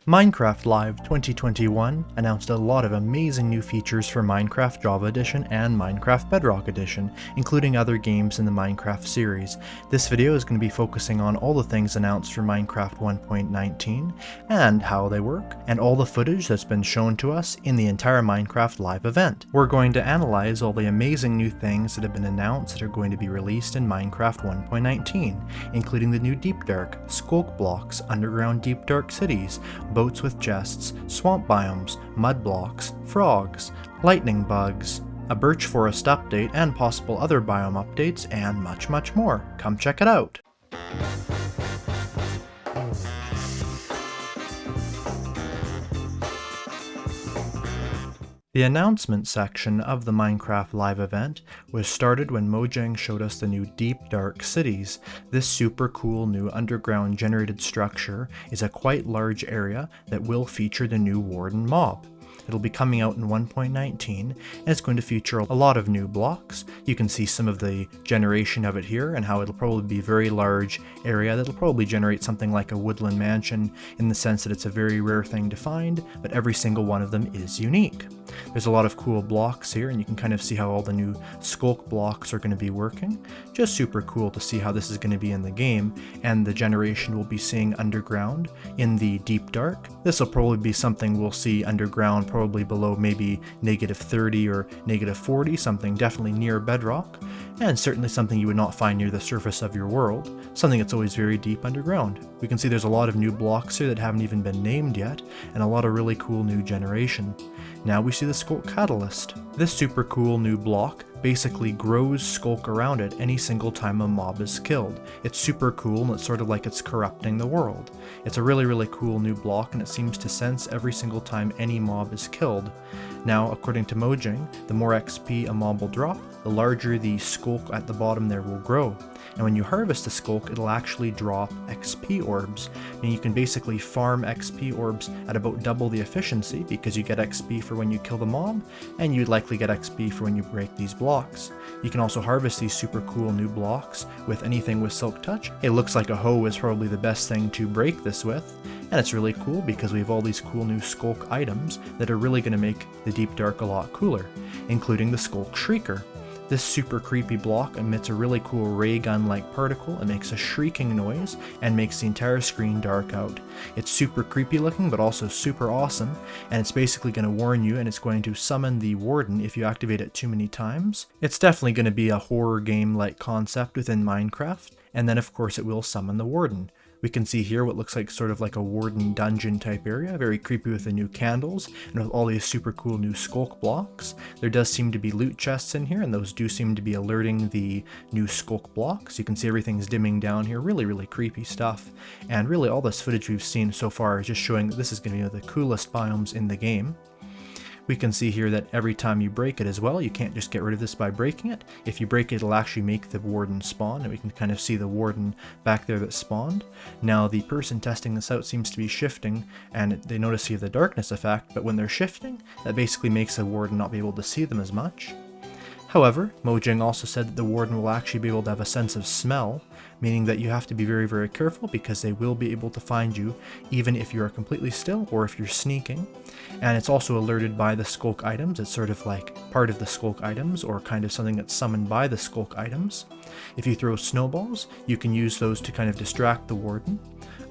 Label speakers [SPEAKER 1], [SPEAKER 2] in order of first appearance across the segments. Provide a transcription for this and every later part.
[SPEAKER 1] Minecraft Live 2021 announced a lot of amazing new features for Minecraft Java Edition and Minecraft Bedrock Edition, including other games in the Minecraft series. This video is going to be focusing on all the things announced for Minecraft 1.19 and how they work, and all the footage that's been shown to us in the entire Minecraft Live event. We're going to analyze all the amazing new things that have been announced that are going to be released in Minecraft 1.19, including the new Deep Dark, Skulk blocks, underground Deep Dark cities, boats with chests, swamp biomes, mud blocks, frogs, lightning bugs, a birch forest update, and possible other biome updates, and much more. Come check it out! The announcement section of the Minecraft Live event was started when Mojang showed us the new Deep Dark cities. This super cool new underground generated structure is a quite large area that will feature the new Warden Mob. It'll be coming out in 1.19, and it's going to feature a lot of new blocks. You can see some of the generation of it here, and how it'll probably be a very large area that'll probably generate something like a woodland mansion, in the sense that it's a very rare thing to find, but every single one of them is unique. There's a lot of cool blocks here, and you can kind of see how all the new Skulk blocks are going to be working. Just super cool to see how this is going to be in the game, and the generation we'll be seeing underground in the Deep Dark. This will probably be something we'll see underground, probably below maybe -30 or -40, something definitely near bedrock, and certainly something you would not find near the surface of your world, something that's always very deep underground. We can see there's a lot of new blocks here that haven't even been named yet, and a lot of really cool new generation. Now we see the Skulk Catalyst. This super cool new block basically grows Skulk around it any single time a mob is killed. It's super cool, and it's sort of like it's corrupting the world. It's a really cool new block, and it seems to sense every single time any mob is killed. Now, according to Mojang, the more XP a mob will drop, the larger the Skulk at the bottom there will grow. And when you harvest the Skulk, it'll actually drop XP orbs, and you can basically farm XP orbs at about double the efficiency, because you get XP for when you kill the mob, and you'd likely get XP for when you break these blocks. You can also harvest these super cool new blocks with anything with Silk Touch. It looks like a hoe is probably the best thing to break this with, and it's really cool because we have all these cool new Skulk items that are really going to make the Deep Dark a lot cooler, including the Skulk Shrieker. This super creepy block emits a really cool ray gun-like particle. It makes a shrieking noise and makes the entire screen dark out. It's super creepy looking, but also super awesome, and it's basically going to warn you, and it's going to summon the Warden if you activate it too many times. It's definitely going to be a horror game-like concept within Minecraft, and then of course it will summon the Warden. We can see here what looks like sort of like a Warden dungeon type area, very creepy with the new candles, and with all these super cool new Skulk blocks. There does seem to be loot chests in here, and those do seem to be alerting the new Skulk blocks. You can see everything's dimming down here, really creepy stuff. And really all this footage we've seen so far is just showing that this is going to be the coolest biomes in the game. We can see here that every time you break it as well, you can't just get rid of this by breaking it. If you break it, it'll actually make the Warden spawn, and we can kind of see the Warden back there that spawned. Now the person testing this out seems to be shifting, and they notice here the darkness effect, but when they're shifting, that basically makes the Warden not be able to see them as much. However, Mojang also said that the Warden will actually be able to have a sense of smell, meaning that you have to be very careful, because they will be able to find you even if you are completely still or if you're sneaking. And it's also alerted by the Skulk items. It's sort of like part of the Skulk items, or kind of something that's summoned by the Skulk items. If you throw snowballs, you can use those to kind of distract the Warden.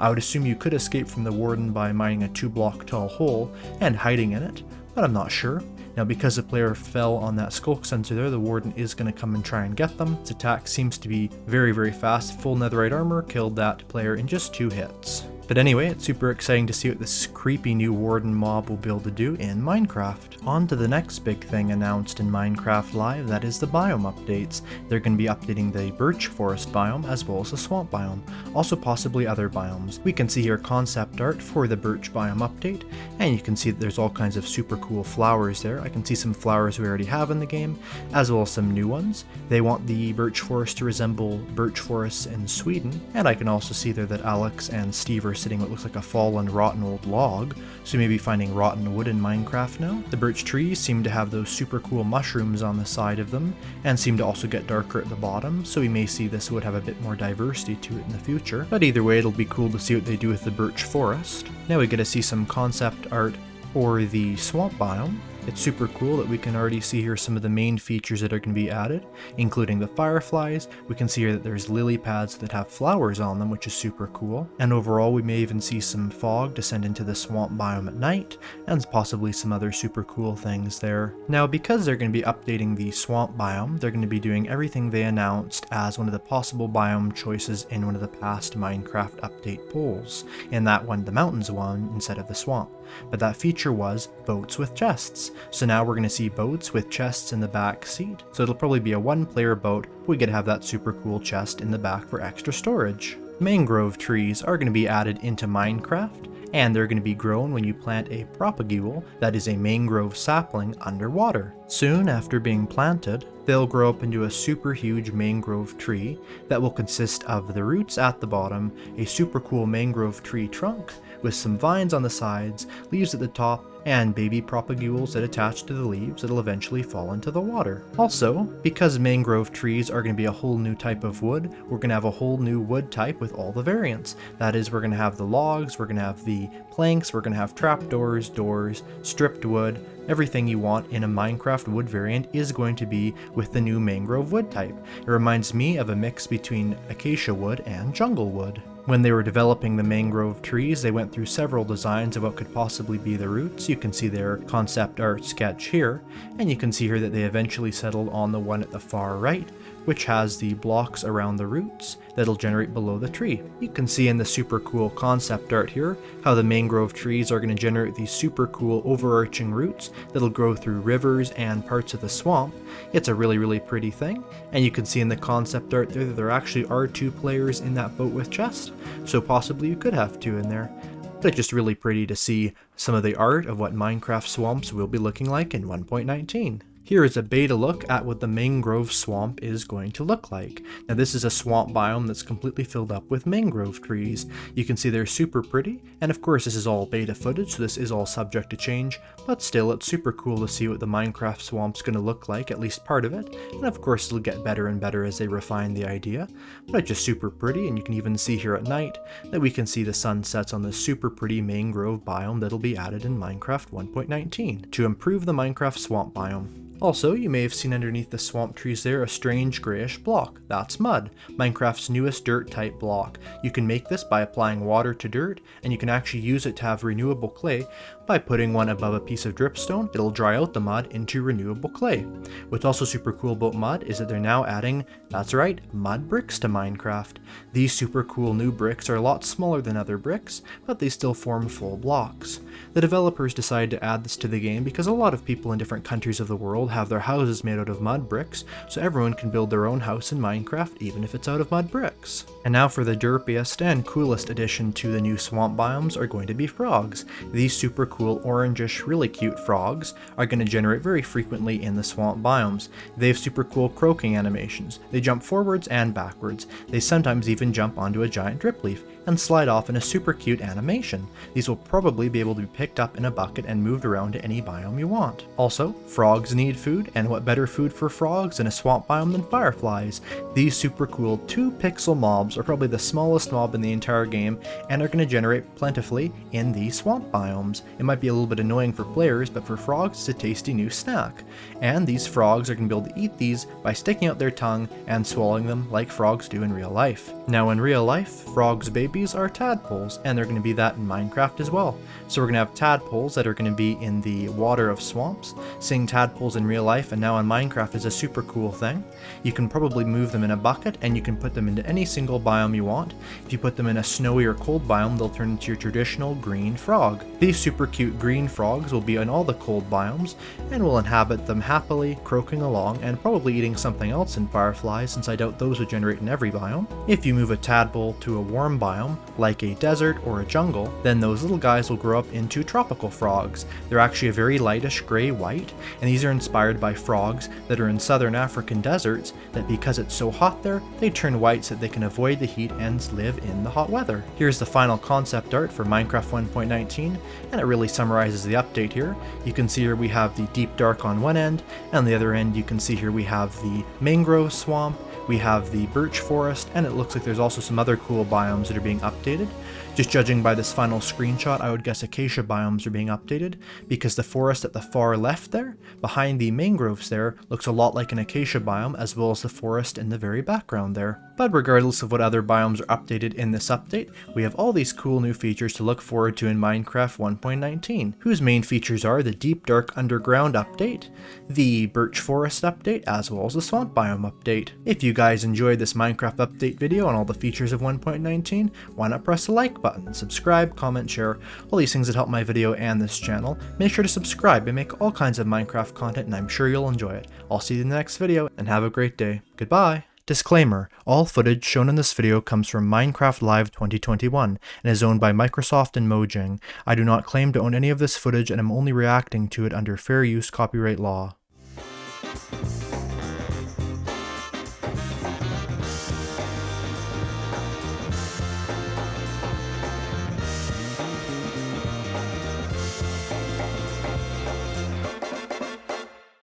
[SPEAKER 1] I would assume you could escape from the Warden by mining a 2-block tall hole and hiding in it, but I'm not sure. Now, because the player fell on that Skulk sensor there, the Warden is going to come and try and get them. Its attack seems to be very fast. Full netherite armor killed that player in just 2 hits. But anyway, it's super exciting to see what this creepy new Warden mob will be able to do in Minecraft. On to the next big thing announced in Minecraft Live, that is the biome updates. They're going to be updating the Birch forest biome as well as the swamp biome, also possibly other biomes. We can see here concept art for the Birch biome update, and you can see that there's all kinds of super cool flowers there. I can see some flowers we already have in the game, as well as some new ones. They want the Birch forest to resemble birch forests in Sweden, and I can also see there that Alex and Steve are sitting what looks like a fallen, rotten old log, so you may be finding rotten wood in Minecraft now. The birch trees seem to have those super cool mushrooms on the side of them, and seem to also get darker at the bottom, so we may see this wood have a bit more diversity to it in the future. But either way, it'll be cool to see what they do with the birch forest. Now we get to see some concept art for the swamp biome. It's super cool that we can already see here some of the main features that are going to be added, including the fireflies. We can see here that there's lily pads that have flowers on them, which is super cool. And overall, we may even see some fog descend into the swamp biome at night, and possibly some other super cool things there. Now, because they're going to be updating the swamp biome, they're going to be doing everything they announced as one of the possible biome choices in one of the past Minecraft update polls. In that one, the mountains won instead of the swamp. But that feature was boats with chests. So now we're going to see boats with chests in the back seat. So it'll probably be a one-player boat, but we get to have that super cool chest in the back for extra storage. Mangrove trees are going to be added into Minecraft, and they're going to be grown when you plant a Propagule, that is a mangrove sapling, underwater. Soon after being planted, they'll grow up into a super huge mangrove tree that will consist of the roots at the bottom, a super cool mangrove tree trunk, with some vines on the sides, leaves at the top, and baby propagules that attach to the leaves that'll eventually fall into the water. Also, because mangrove trees are going to be a whole new type of wood, we're going to have a whole new wood type with all the variants. That is, we're going to have the logs, we're going to have the planks, we're going to have trapdoors, doors, stripped wood. Everything you want in a Minecraft wood variant is going to be with the new mangrove wood type. It reminds me of a mix between acacia wood and jungle wood. When they were developing the mangrove trees, they went through several designs of what could possibly be the roots. You can see their concept art sketch here, and you can see here that they eventually settled on the one at the far right, which has the blocks around the roots that'll generate below the tree. You can see in the super cool concept art here how the mangrove trees are going to generate these super cool overarching roots that'll grow through rivers and parts of the swamp. It's a really pretty thing, and you can see in the concept art there that there actually are 2 players in that boat with chest, so possibly you could have 2 in there. But it's just really pretty to see some of the art of what Minecraft swamps will be looking like in 1.19. Here is a beta look at what the mangrove swamp is going to look like. Now this is a swamp biome that's completely filled up with mangrove trees. You can see they're super pretty, and of course this is all beta footage, so this is all subject to change, but still it's super cool to see what the Minecraft swamp's going to look like, at least part of it, and of course it'll get better and better as they refine the idea, but it's just super pretty, and you can even see here at night that we can see the sunsets on this super pretty mangrove biome that'll be added in Minecraft 1.19 to improve the Minecraft swamp biome. Also, you may have seen underneath the swamp trees there a strange grayish block. That's mud, Minecraft's newest dirt type block. You can make this by applying water to dirt, and you can actually use it to have renewable clay by putting one above a piece of dripstone. It'll dry out the mud into renewable clay. What's also super cool about mud is that they're now adding, that's right, mud bricks to Minecraft. These super cool new bricks are a lot smaller than other bricks, but they still form full blocks. The developers decided to add this to the game because a lot of people in different countries of the world have their houses made out of mud bricks, so everyone can build their own house in Minecraft even if it's out of mud bricks. And now for the derpiest and coolest addition to the new swamp biomes are going to be frogs. These super cool orangish, really cute frogs are going to generate very frequently in the swamp biomes. They have super cool croaking animations. They jump forwards and backwards. They sometimes even jump onto a giant drip leaf and slide off in a super cute animation. These will probably be able to be picked up in a bucket and moved around to any biome you want. Also, frogs need food, and what better food for frogs in a swamp biome than fireflies? These super cool 2-pixel mobs are probably the smallest mob in the entire game and are going to generate plentifully in these swamp biomes. It might be a little bit annoying for players, but for frogs it's a tasty new snack. And these frogs are going to be able to eat these by sticking out their tongue and swallowing them like frogs do in real life. Now in real life, frogs' babies are tadpoles, and they're going to be that in Minecraft as well. So we're going to have tadpoles that are going to be in the water of swamps. Seeing tadpoles in real life and now in Minecraft is a super cool thing. You can probably move them in a bucket, and you can put them into any single biome you want. If you put them in a snowy or cold biome, they'll turn into your traditional green frog. These super cute green frogs will be in all the cold biomes, and will inhabit them happily, croaking along, and probably eating something else in Fireflies, since I doubt those would generate in every biome. If you move a tadpole to a warm biome, biome, like a desert or a jungle, then those little guys will grow up into tropical frogs. They're actually a very lightish grey-white, and these are inspired by frogs that are in southern African deserts that because it's so hot there, they turn white so that they can avoid the heat and live in the hot weather. Here's the final concept art for Minecraft 1.19, and it really summarizes the update here. You can see here we have the deep dark on one end, and on the other end you can see here we have the mangrove swamp, we have the birch forest, and it looks like there's also some other cool biomes that are being updated. Just judging by this final screenshot, I would guess acacia biomes are being updated, because the forest at the far left there, behind the mangroves there, looks a lot like an acacia biome, as well as the forest in the very background there. But regardless of what other biomes are updated in this update, we have all these cool new features to look forward to in Minecraft 1.19, whose main features are the Deep Dark Underground update, the Birch Forest update, as well as the Swamp Biome update. If you guys enjoyed this Minecraft update video on all the features of 1.19, why not press the like button, subscribe, comment, share, all these things that help my video and this channel. Make sure to subscribe and make all kinds of Minecraft content, and I'm sure you'll enjoy it. I'll see you in the next video, and have a great day. Goodbye! Disclaimer, all footage shown in this video comes from Minecraft Live 2021 and is owned by Microsoft and Mojang. I do not claim to own any of this footage and am only reacting to it under fair use copyright law.